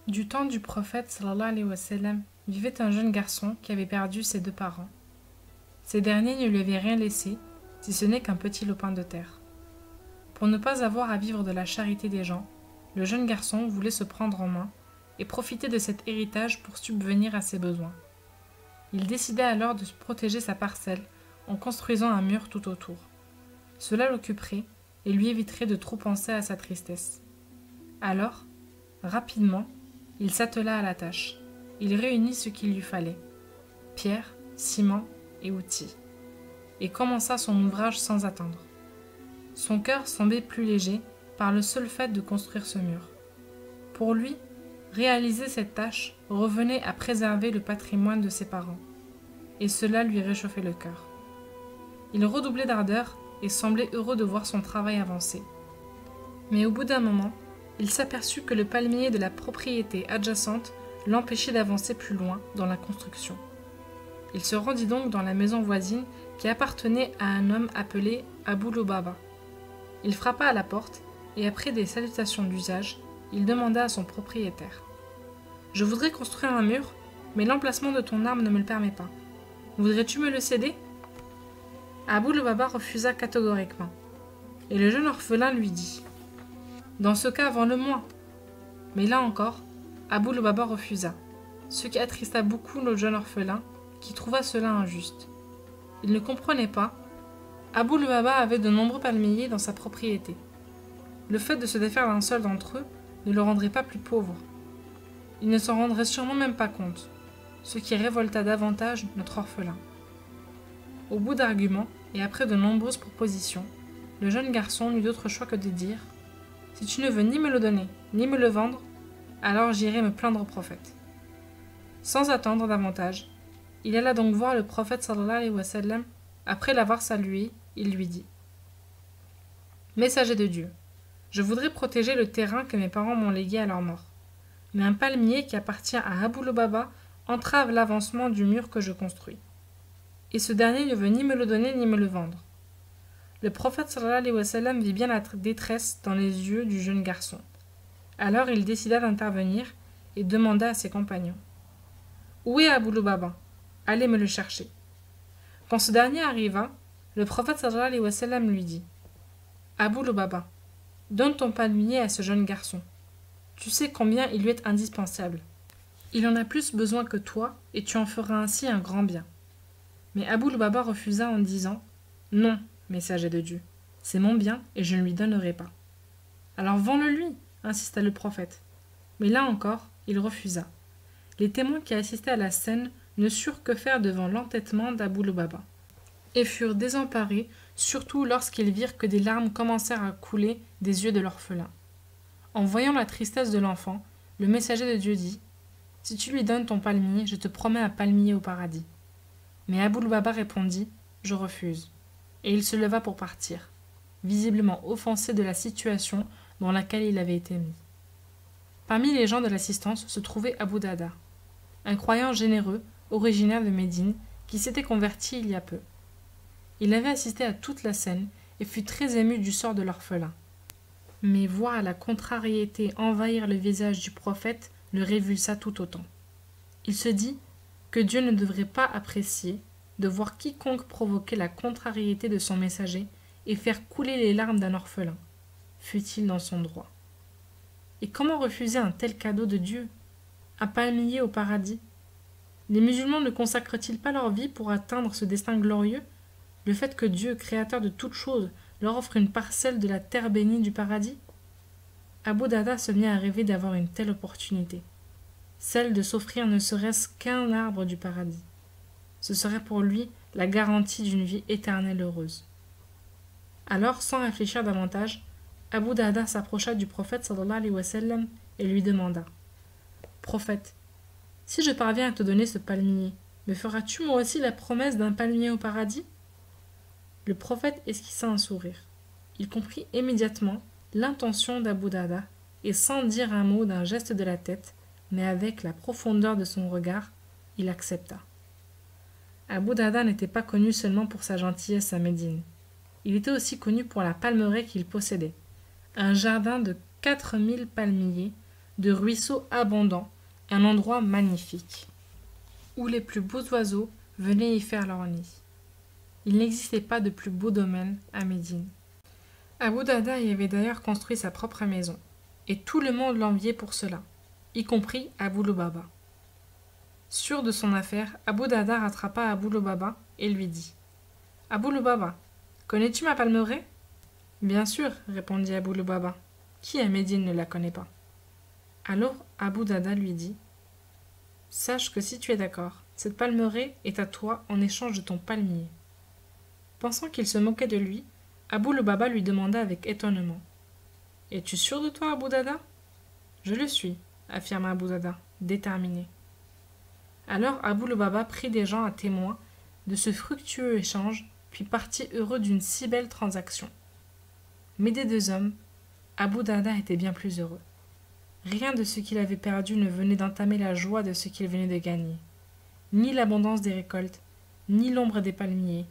Du temps du prophète sallallahu alayhi wa sallam, vivait un jeune garçon qui avait perdu ses deux parents. Ces derniers ne lui avaient rien laissé, si ce n'est qu'un petit lopin de terre. Pour ne pas avoir à vivre de la charité des gens, le jeune garçon voulait se prendre en main et profiter de cet héritage pour subvenir à ses besoins. Il décida alors de protéger sa parcelle en construisant un mur tout autour. Cela l'occuperait et lui éviterait de trop penser à sa tristesse. Alors, rapidement, il s'attela à la tâche. Il réunit ce qu'il lui fallait, pierre, ciment et outils, et commença son ouvrage sans attendre. Son cœur semblait plus léger par le seul fait de construire ce mur. Pour lui, réaliser cette tâche revenait à préserver le patrimoine de ses parents, et cela lui réchauffait le cœur. Il redoublait d'ardeur et semblait heureux de voir son travail avancer. Mais au bout d'un moment, il s'aperçut que le palmier de la propriété adjacente l'empêchait d'avancer plus loin dans la construction. Il se rendit donc dans la maison voisine qui appartenait à un homme appelé Abou Lubaba. Il frappa à la porte et après des salutations d'usage, il demanda à son propriétaire. « Je voudrais construire un mur, mais l'emplacement de ton arme ne me le permet pas. Voudrais-tu me le céder ?» Abou Lubaba refusa catégoriquement. Et le jeune orphelin lui dit « Dans ce cas, vends-le-moi. » Mais là encore, Abou Lubaba refusa, ce qui attrista beaucoup le jeune orphelin qui trouva cela injuste. Il ne comprenait pas. Abou Lubaba avait de nombreux palmiers dans sa propriété. Le fait de se défaire d'un seul d'entre eux ne le rendrait pas plus pauvre. Il ne s'en rendrait sûrement même pas compte, ce qui révolta davantage notre orphelin. Au bout d'arguments et après de nombreuses propositions, le jeune garçon n'eut d'autre choix que de dire « Si tu ne veux ni me le donner, ni me le vendre, alors j'irai me plaindre au prophète. » Sans attendre davantage, il alla donc voir le prophète sallallahu alayhi wa sallam. Après l'avoir salué, il lui dit « Messager de Dieu, je voudrais protéger le terrain que mes parents m'ont légué à leur mort. Mais un palmier qui appartient à Abou Lubaba entrave l'avancement du mur que je construis. Et ce dernier ne veut ni me le donner ni me le vendre. » Le prophète sallallahu alayhi wa sallam vit bien la détresse dans les yeux du jeune garçon. Alors il décida d'intervenir et demanda à ses compagnons « Où est Abou Lubaba? Allez me le chercher. » Quand ce dernier arriva, le prophète sallallahu alayhi wa sallam lui dit « Abou Lubaba, donne ton palmier à ce jeune garçon. Tu sais combien il lui est indispensable. Il en a plus besoin que toi et tu en feras ainsi un grand bien. » Mais Abou Lubaba refusa en disant « Non, messager de Dieu, c'est mon bien et je ne lui donnerai pas. »« Alors vends-le-lui, insista le prophète. Mais là encore, il refusa. Les témoins qui assistaient à la scène ne surent que faire devant l'entêtement d'Abou Lubaba et furent désemparés, surtout lorsqu'ils virent que des larmes commencèrent à couler des yeux de l'orphelin. En voyant la tristesse de l'enfant, le messager de Dieu dit « Si tu lui donnes ton palmier, je te promets un palmier au paradis. » Mais Abou Lubaba répondit « Je refuse. » Et il se leva pour partir, visiblement offensé de la situation dans laquelle il avait été mis. Parmi les gens de l'assistance se trouvait Abou Dada, un croyant généreux, originaire de Médine, qui s'était converti il y a peu. Il avait assisté à toute la scène et fut très ému du sort de l'orphelin. Mais voir la contrariété envahir le visage du prophète le révulsa tout autant. Il se dit que Dieu ne devrait pas apprécier de voir quiconque provoquer la contrariété de son messager et faire couler les larmes d'un orphelin, fût-il dans son droit. Et comment refuser un tel cadeau de Dieu? Un palmier au paradis? Les musulmans ne consacrent-ils pas leur vie pour atteindre ce destin glorieux? Le fait que Dieu, créateur de toutes choses, leur offre une parcelle de la terre bénie du paradis? Abou Dada se mit à rêver d'avoir une telle opportunité, celle de s'offrir ne serait-ce qu'un arbre du paradis. Ce serait pour lui la garantie d'une vie éternelle heureuse. Alors, sans réfléchir davantage, Abou Dada s'approcha du prophète sallallahu alayhi wa sallam et lui demanda « Prophète, si je parviens à te donner ce palmier, me feras-tu moi aussi la promesse d'un palmier au paradis ?» Le prophète esquissa un sourire. Il comprit immédiatement l'intention d'Abou Dada et sans dire un mot d'un geste de la tête, mais avec la profondeur de son regard, il accepta. Abou Dada n'était pas connu seulement pour sa gentillesse à Médine. Il était aussi connu pour la palmeraie qu'il possédait, un jardin de 4000 palmiers de ruisseaux abondants, un endroit magnifique, où les plus beaux oiseaux venaient y faire leur nid. Il n'existait pas de plus beau domaine à Médine. Abu Darda y avait d'ailleurs construit sa propre maison, et tout le monde l'enviait pour cela, y compris Abu Lubaba. Sûr de son affaire, Abu Darda rattrapa Abu Lubaba et lui dit « Abu Lubaba, connais-tu ma palmeraie ?»« Bien sûr, répondit Abu Lubaba. Qui à Médine ne la connaît pas ?» Alors Abu Darda lui dit « Sache que si tu es d'accord, cette palmeraie est à toi en échange de ton palmier. » Pensant qu'il se moquait de lui, Abu Lubaba lui demanda avec étonnement « Es-tu sûr de toi, Abu Darda ?»« Je le suis, affirma Abu Darda, déterminé. Alors Abu Lubaba prit des gens à témoin de ce fructueux échange, puis partit heureux d'une si belle transaction. Mais des deux hommes, Abu Darda était bien plus heureux. Rien de ce qu'il avait perdu ne venait d'entamer la joie de ce qu'il venait de gagner. Ni l'abondance des récoltes, ni l'ombre des palmiers,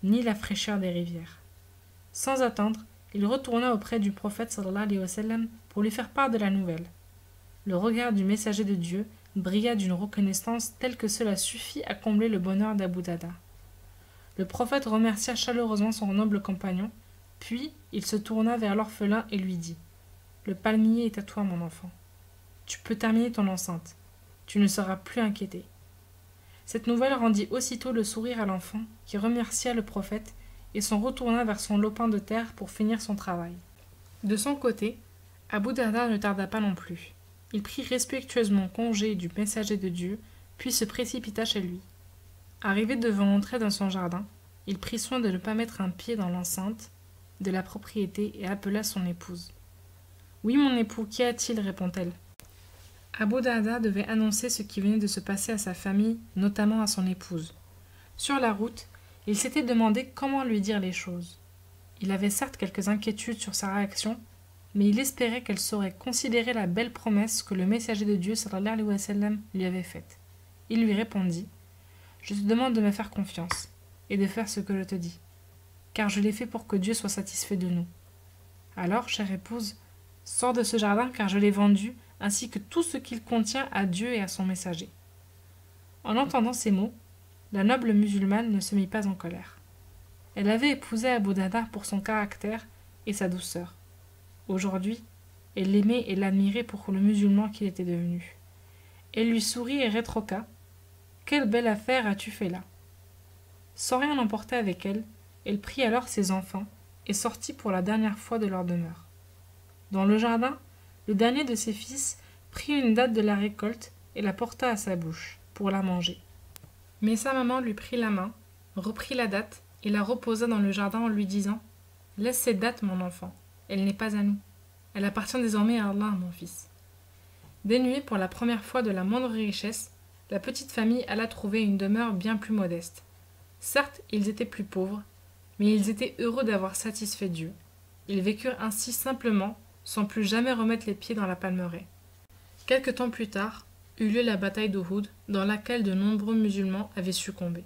ni la fraîcheur des rivières. Sans attendre, il retourna auprès du prophète sallallahu alayhi wa sallam pour lui faire part de la nouvelle. Le regard du messager de Dieu brilla d'une reconnaissance telle que cela suffit à combler le bonheur d'Abu Darda. Le prophète remercia chaleureusement son noble compagnon, puis il se tourna vers l'orphelin et lui dit « Le palmier est à toi, mon enfant. Tu peux terminer ton enceinte. Tu ne seras plus inquiété. » Cette nouvelle rendit aussitôt le sourire à l'enfant, qui remercia le prophète et s'en retourna vers son lopin de terre pour finir son travail. De son côté, Abu Darda ne tarda pas non plus. Il prit respectueusement congé du messager de Dieu, puis se précipita chez lui. Arrivé devant l'entrée de son jardin, il prit soin de ne pas mettre un pied dans l'enceinte de la propriété et appela son épouse. « Oui, mon époux, qu'y a-t-il » répond-elle. Abu Darda devait annoncer ce qui venait de se passer à sa famille, notamment à son épouse. Sur la route, il s'était demandé comment lui dire les choses. Il avait certes quelques inquiétudes sur sa réaction, mais il espérait qu'elle saurait considérer la belle promesse que le messager de Dieu sallallahu alayhi wa sallam lui avait faite. Il lui répondit « Je te demande de me faire confiance et de faire ce que je te dis, car je l'ai fait pour que Dieu soit satisfait de nous. Alors, chère épouse, sors de ce jardin car je l'ai vendu, ainsi que tout ce qu'il contient à Dieu et à son messager. » En entendant ces mots, la noble musulmane ne se mit pas en colère. Elle avait épousé Abu Darda pour son caractère et sa douceur. Aujourd'hui, elle l'aimait et l'admirait pour le musulman qu'il était devenu. Elle lui sourit et rétroqua « Quelle belle affaire as-tu fait là ?» Sans rien emporter avec elle, elle prit alors ses enfants et sortit pour la dernière fois de leur demeure. Dans le jardin, le dernier de ses fils prit une date de la récolte et la porta à sa bouche, pour la manger. Mais sa maman lui prit la main, reprit la date et la reposa dans le jardin en lui disant « Laisse cette date, mon enfant, elle n'est pas à nous. Elle appartient désormais à Allah, mon fils. » Dénuée pour la première fois de la moindre richesse, la petite famille alla trouver une demeure bien plus modeste. Certes, ils étaient plus pauvres, mais ils étaient heureux d'avoir satisfait Dieu. Ils vécurent ainsi simplement, sans plus jamais remettre les pieds dans la palmeraie. Quelque temps plus tard, eut lieu la bataille d'Uhud, dans laquelle de nombreux musulmans avaient succombé.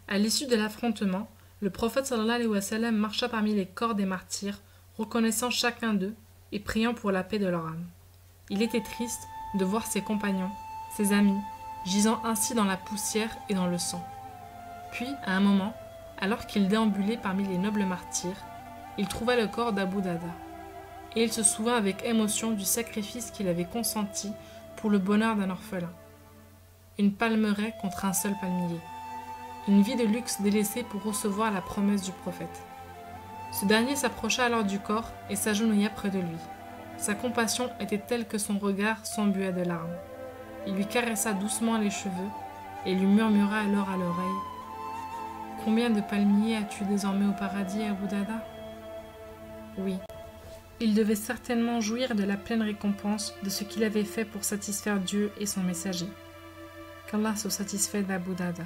À l'issue de l'affrontement, le prophète sallallahu alayhi wa sallam marcha parmi les corps des martyrs, reconnaissant chacun d'eux et priant pour la paix de leur âme. Il était triste de voir ses compagnons, ses amis, gisant ainsi dans la poussière et dans le sang. Puis, à un moment, alors qu'il déambulait parmi les nobles martyrs, il trouva le corps d'Abu Darda. Et il se souvint avec émotion du sacrifice qu'il avait consenti pour le bonheur d'un orphelin. Une palmeraie contre un seul palmier. Une vie de luxe délaissée pour recevoir la promesse du prophète. Ce dernier s'approcha alors du corps et s'agenouilla près de lui. Sa compassion était telle que son regard s'embuait de larmes. Il lui caressa doucement les cheveux et lui murmura alors à l'oreille « Combien de palmiers as-tu désormais au paradis, Abu Darda ?» Oui, il devait certainement jouir de la pleine récompense de ce qu'il avait fait pour satisfaire Dieu et son messager. Qu'Allah se satisfait d'Abu Darda.